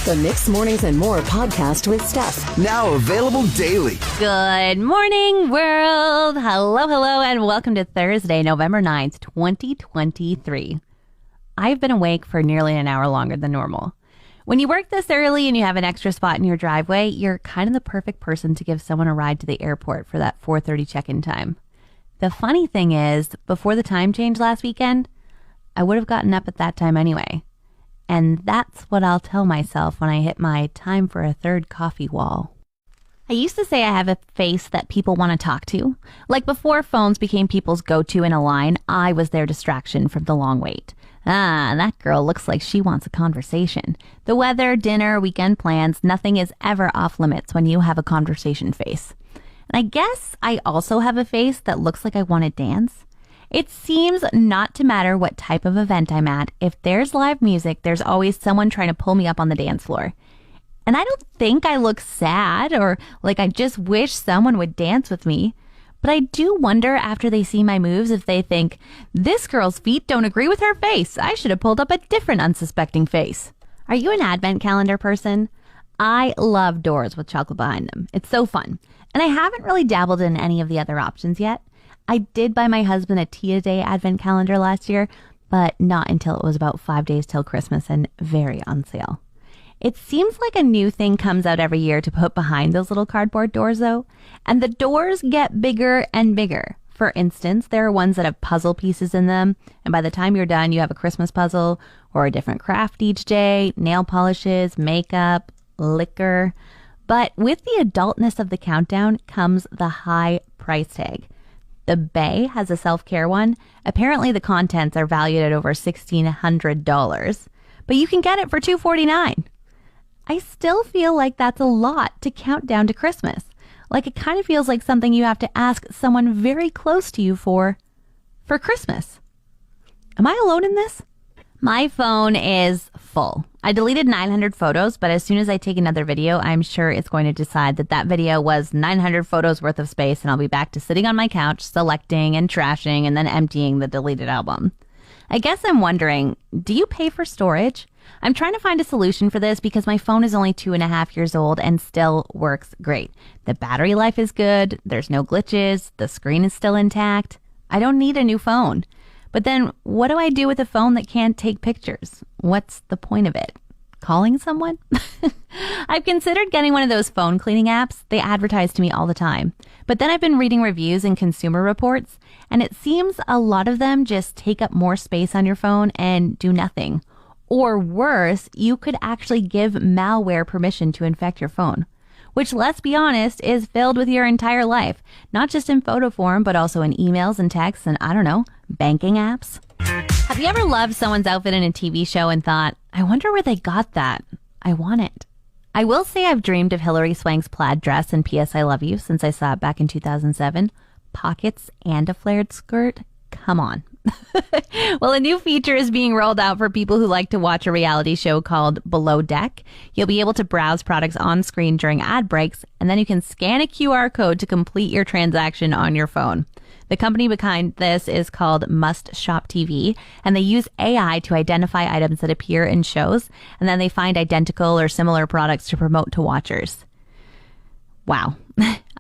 The Mixed Mornings and More podcast with Steph. Now available daily. Good morning, world. Hello, and welcome to Thursday, November 9th, 2023. I've been awake for nearly an hour longer than normal. When you work this early and you have an extra spot in your driveway, you're kind of the perfect person to give someone a ride to the airport for that 4:30 check-in time. The funny thing is, before the time change last weekend, I would have gotten up at that time anyway. And that's what I'll tell myself when I hit my time for a third coffee wall. I used to say I have a face that people want to talk to. Like before phones became people's go-to in a line, I was their distraction from the long wait. That girl looks like she wants a conversation. The weather, dinner, weekend plans, nothing is ever off limits when you have a conversation face. And I guess I also have a face that looks like I want to dance. It seems not to matter what type of event I'm at. If there's live music, there's always someone trying to pull me up on the dance floor. And I don't think I look sad or like I just wish someone would dance with me. But I do wonder after they see my moves if they think, this girl's feet don't agree with her face. I should have pulled up a different unsuspecting face. Are you an advent calendar person? I love doors with chocolate behind them. It's so fun. And I haven't really dabbled in any of the other options yet. I did buy my husband a Tia Day advent calendar last year, but not until it was about 5 days till Christmas and very on sale. It seems like a new thing comes out every year to put behind those little cardboard doors, though. And the doors get bigger and bigger. For instance, there are ones that have puzzle pieces in them, and by the time you're done, you have a Christmas puzzle or a different craft each day, nail polishes, makeup, liquor. But with the adultness of the countdown comes the high price tag. The Bay has a self-care one. Apparently, the contents are valued at over $1,600, but you can get it for $249. I still feel like that's a lot to count down to Christmas. Like it kind of feels like something you have to ask someone very close to you for Christmas. Am I alone in this? My phone is full. I deleted 900 photos, but as soon as I take another video, I'm sure it's going to decide that that video was 900 photos worth of space, and I'll be back to sitting on my couch, selecting and trashing, and then emptying the deleted album. I guess I'm wondering, do you pay for storage? I'm trying to find a solution for this because my phone is only 2.5 years old and still works great. The battery life is good, there's no glitches, the screen is still intact. I don't need a new phone. But then what do I do with a phone that can't take pictures? What's the point of it? Calling someone? I've considered getting one of those phone cleaning apps. They advertise to me all the time. But then I've been reading reviews and consumer reports, and it seems a lot of them just take up more space on your phone and do nothing. Or worse, you could actually give malware permission to infect your phone, which, let's be honest, is filled with your entire life, not just in photo form, but also in emails and texts and, I don't know, banking apps. Have you ever loved someone's outfit in a TV show and thought, I wonder where they got that? I want it. I will say I've dreamed of Hilary Swank's plaid dress in P.S. I Love You since I saw it back in 2007. Pockets and a flared skirt? Come on. Well, a new feature is being rolled out for people who like to watch a reality show called Below Deck. You'll be able to browse products on screen during ad breaks, and then you can scan a QR code to complete your transaction on your phone. The company behind this is called Must Shop TV, and they use AI to identify items that appear in shows, and then they find identical or similar products to promote to watchers. Wow.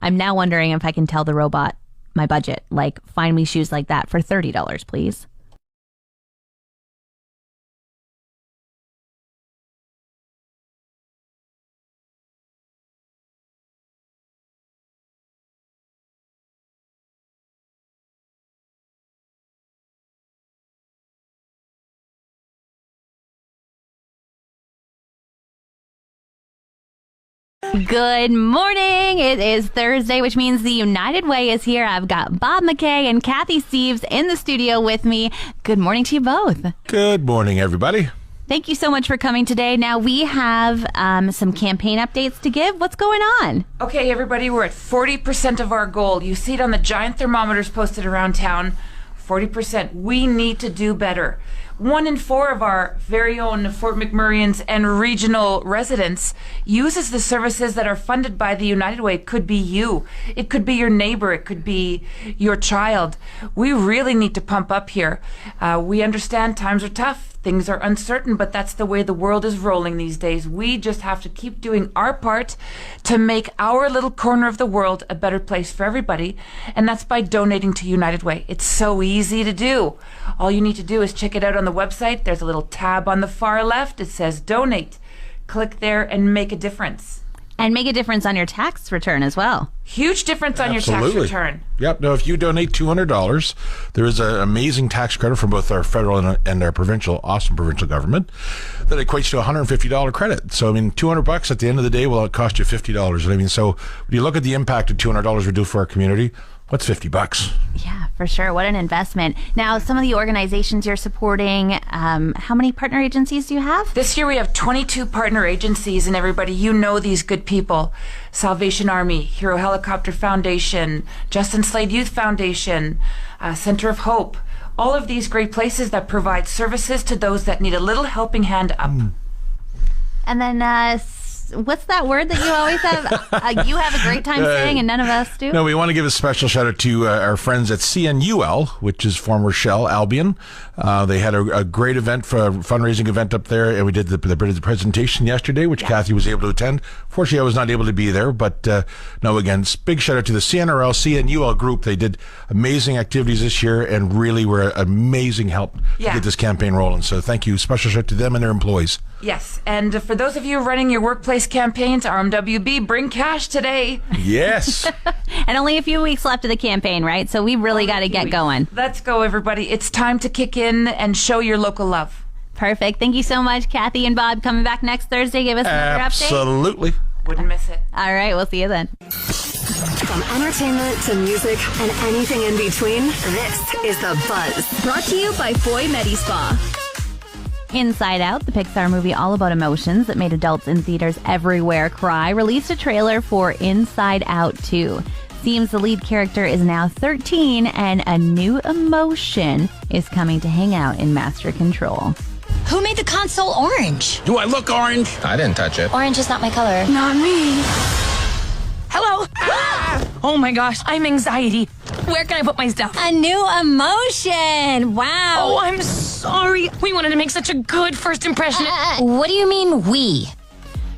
I'm now wondering if I can tell the robot my budget, like find me shoes like that for $30, please. Good morning. It is Thursday, which means the United Way is here. I've got Bob McKay and Cathy Steves in the studio with me. Good morning to you both. Good morning, everybody. Thank you so much for coming today. Now, we have some campaign updates to give. What's going on? Okay, everybody, we're at 40% of our goal. You see it on the giant thermometers posted around town. 40%. We need to do better. 1 in 4 of our very own Fort McMurrayans and regional residents uses the services that are funded by the United Way. It could be you. It could be your neighbor. It could be your child. We really need to pump up here. We understand times are tough. Things are uncertain, but that's the way the world is rolling these days. We just have to keep doing our part to make our little corner of the world a better place for everybody, and that's by donating to United Way. It's so easy to do. All you need to do is check it out on the website. There's a little tab on the far left. It says donate. Click there and make a difference. And make a difference on your tax return as well. Huge difference on your tax return. Yep. Now, if you donate $200, there is an amazing tax credit from both our federal and our provincial, awesome provincial government, that equates to a $150 credit. So, I mean, $200 at the end of the day will cost you $50. I mean, so when you look at the impact of $200 we do for our community, what's $50? Yeah, for sure. What an investment. Now, some of the organizations you're supporting, how many partner agencies do you have? This year we have 22 partner agencies, and everybody, you know these good people. Salvation Army, Hero Helicopter Foundation, Justin Slade Youth Foundation, Center of Hope. All of these great places that provide services to those that need a little helping hand up. And then what's that word that you always have? You have a great time saying, and none of us do. No, we want to give a special shout out to our friends at CNUL, which is former Shell Albion. They had a great event, for a fundraising event up there, and we did the presentation yesterday, which Cathy was able to attend. Fortunately, I was not able to be there, but no, again, big shout out to the CNRL, CNUL group. They did amazing activities this year and really were amazing help to get this campaign rolling. So thank you. Special shout out to them and their employees. Yes, and for those of you running your workplace campaigns, RMWB, bring cash today. Yes. And only a few weeks left of the campaign, right? So we really got to get going. Let's go, everybody. It's time to kick in and show your local love. Perfect. Thank you so much, Cathy and Bob. Coming back next Thursday. Give us another update. Absolutely. Wouldn't miss it. All right, we'll see you then. From entertainment to music and anything in between, this is The Buzz. Brought to you by Foy Medi Spa. Inside Out, the Pixar movie all about emotions that made adults in theaters everywhere cry, released a trailer for Inside Out 2. Seems the lead character is now 13 and a new emotion is coming to hang out in Master Control. Who made the console orange? Do I look orange? I didn't touch it. Orange is not my color. Not me. Hello? Oh my gosh, I'm anxiety. Where can I put my stuff? A new emotion. Wow. Oh, I'm sorry. We wanted to make such a good first impression. What do you mean we?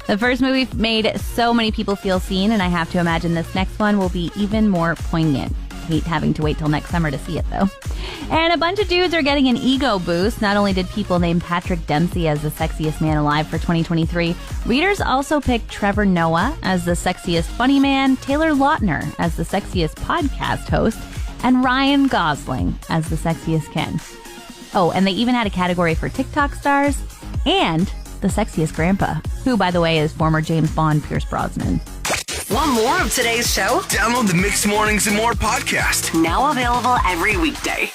The first movie made so many people feel seen, and I have to imagine this next one will be even more poignant. Hate having to wait till next summer to see it, though. And a bunch of dudes are getting an ego boost. Not only did people name Patrick Dempsey as the sexiest man alive for 2023, readers also picked Trevor Noah as the sexiest funny man, Taylor Lautner as the sexiest podcast host, and Ryan Gosling as the sexiest Ken. Oh, and they even had a category for TikTok stars and the sexiest grandpa, who, by the way, is former James Bond Pierce Brosnan. Want more of today's show? Download the Mixed Mornings and More podcast. Now available every weekday.